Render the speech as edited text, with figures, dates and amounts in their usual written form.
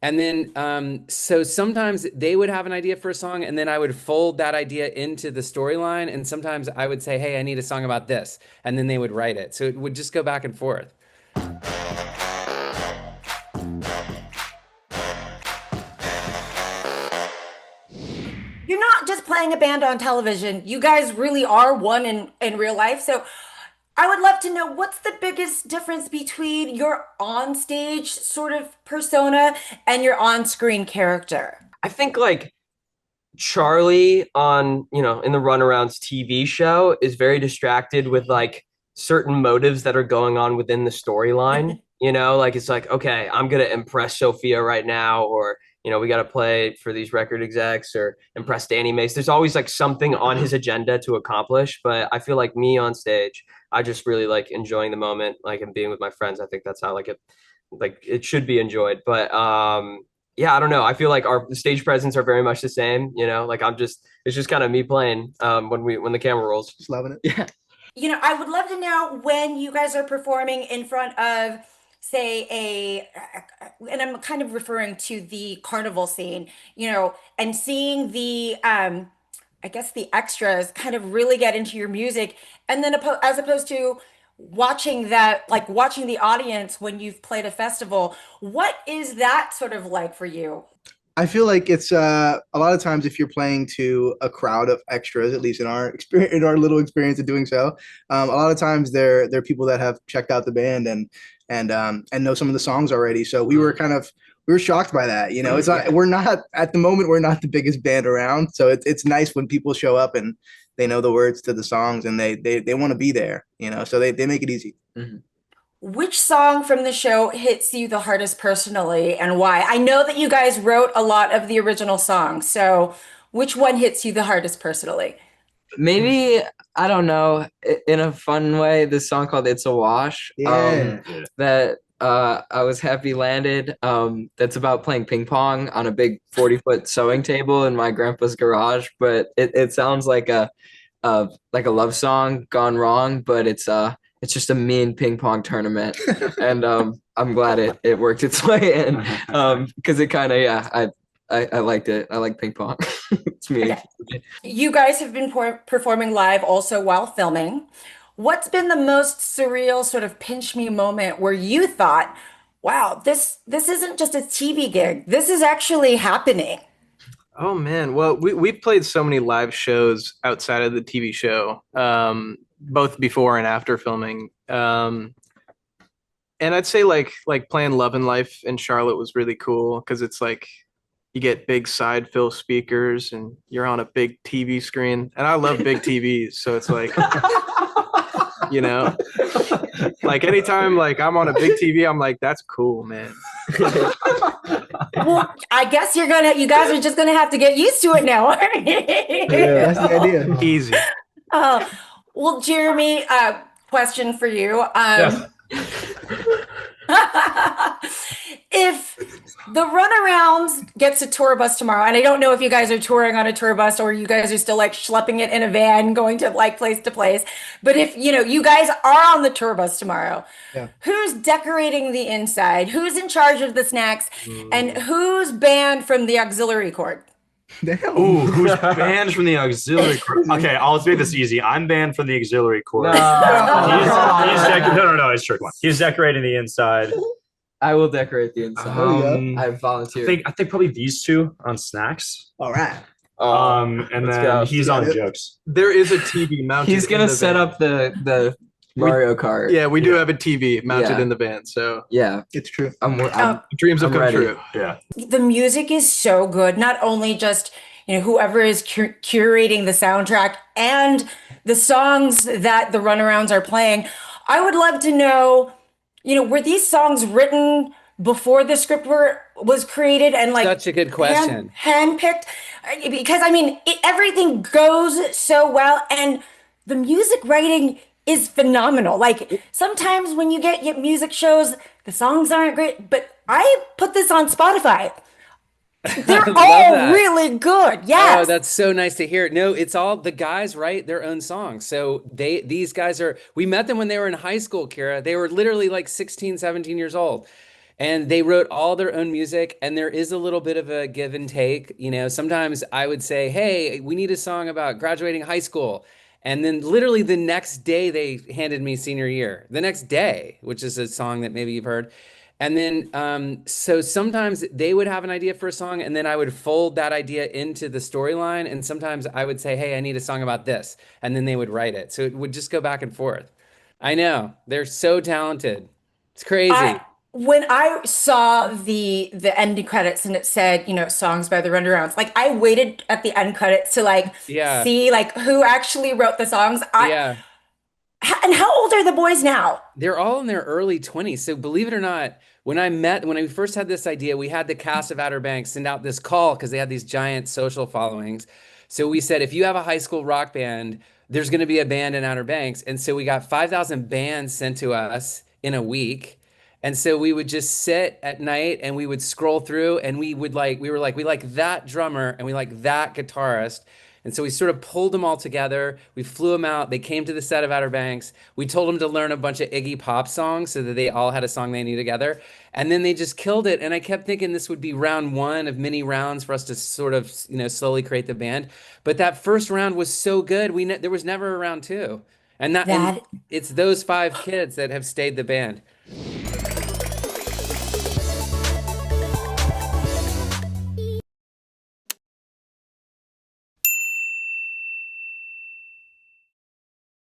And then, so sometimes they would have an idea for a song, and then I would fold that idea into the storyline. And sometimes I would say, hey, I need a song about this. And then they would write it. So it would just go back and forth. You're not just playing a band on television. You guys really are one in real life. So I would love to know what's the biggest difference between your on-stage sort of persona and your on-screen character? I think like Charlie on, in the Runarounds TV show is very distracted with like certain motives that are going on within the storyline. Like it's like, okay, I'm gonna impress Sophia right now, or we gotta play for these record execs or impress Danny Mace. There's always like something on his agenda to accomplish. But I feel like me on stage, I just really like enjoying the moment, like and being with my friends. I think that's how like it should be enjoyed. But yeah, I don't know. I feel like our stage presence are very much the same, like it's just kind of me playing when the camera rolls. Just loving it. Yeah. I would love to know when you guys are performing in front of, say, and I'm kind of referring to the carnival scene, and seeing I guess the extras kind of really get into your music, and then as opposed to watching that, like watching the audience when you've played a festival, what is that sort of like for you? I feel like it's a lot of times if you're playing to a crowd of extras, at least in our experience, in our little experience of doing so, a lot of times they're people that have checked out the band and know some of the songs already. So we were shocked by that. It's not we're not at the moment we're not the biggest band around. So it's nice when people show up and they know the words to the songs and they want to be there. So they make it easy. Mm-hmm. Which song from the show hits you the hardest personally and why? I know that you guys wrote a lot of the original songs, so which one hits you the hardest personally? Maybe, I don't know, in a fun way, this song called It's a Wash. Yeah. That I was happy landed. That's about playing ping pong on a big 40-foot sewing table in my grandpa's garage, but it sounds like a love song gone wrong, but it's just a mean ping pong tournament. And I'm glad it worked its way in. Because it kind of, yeah, I liked it. I like ping pong. It's me. Okay. You guys have been performing live also while filming. What's been the most surreal sort of pinch me moment where you thought, wow, this isn't just a TV gig. This is actually happening. Oh man, well we've played so many live shows outside of the TV show, both before and after filming. And I'd say like playing Love and Life in Charlotte was really cool because it's like you get big side fill speakers and you're on a big TV screen. And I love big TVs, so it's like like anytime like I'm on a big TV, I'm like, that's cool, man. Well, I guess you guys are just gonna have to get used to it now. Yeah, that's the idea. Easy. Well, Jeremy, question for you. Yes. If the Runarounds gets a tour bus tomorrow, and I don't know if you guys are touring on a tour bus or you guys are still like schlepping it in a van going to like place to place, but if you guys are on the tour bus tomorrow, Yeah. who's decorating the inside? Who's in charge of the snacks? And who's banned from the auxiliary court? Damn. Ooh, who's banned from the auxiliary court? Okay, I'll make this easy. I'm banned from the auxiliary court. No. No, it's a trick one. He's decorating the inside. I will decorate the inside. I volunteer. I think probably these two on snacks. All right. And let's then go. he's on jokes. There is a TV mounted. He's gonna in the set van. up the Mario Kart. Yeah, we do have a TV mounted Yeah. in the van, so Yeah. It's true. dreams have I'm come ready. true. Yeah. The music is so good. Not only just, whoever is curating the soundtrack and the songs that the Runarounds are playing. I would love to know, were these songs written before the script was created and like Such a good question. handpicked? Because I mean, everything goes so well, and the music writing is phenomenal. Like sometimes when you get music shows, the songs aren't great, but I put this on Spotify. They're Love all that. really good. Yes. Oh, that's so nice to hear. No, it's all the guys write their own songs. So these guys we met them when they were in high school, Kiyra. They were literally like 16, 17 years old. and they wrote all their own music, and there is a little bit of a give and take. Sometimes I would say, hey, we need a song about graduating high school. And then literally the next day they handed me Senior Year. The next day, which is a song that maybe you've heard. And then so sometimes they would have an idea for a song, and then I would fold that idea into the storyline. And sometimes I would say, hey, I need a song about this. And then they would write it. So it would just go back and forth. I know. They're so talented. It's I crazy. when I saw the ending credits and it said, songs by the Runarounds, like I waited at the end credits to like Yeah. see like who actually wrote the songs. Yeah. And how old are the boys now? They're all in their early 20s. So believe it or not, when I first had this idea, we had the cast of Outer Banks send out this call because they had these giant social followings. So we said, if you have a high school rock band, there's going to be a band in Outer Banks. And so we got 5,000 bands sent to us in a week. And so we would just sit at night and we would scroll through and we were like, we like that drummer and we like that guitarist. And so we sort of pulled them all together. We flew them out. They came to the set of Outer Banks. We told them to learn a bunch of Iggy Pop songs so that they all had a song they knew together. And then they just killed it. And I kept thinking this would be round one of many rounds for us to sort of, slowly create the band. But that first round was so good. There was never a round two. And That it's those five kids that have stayed the band.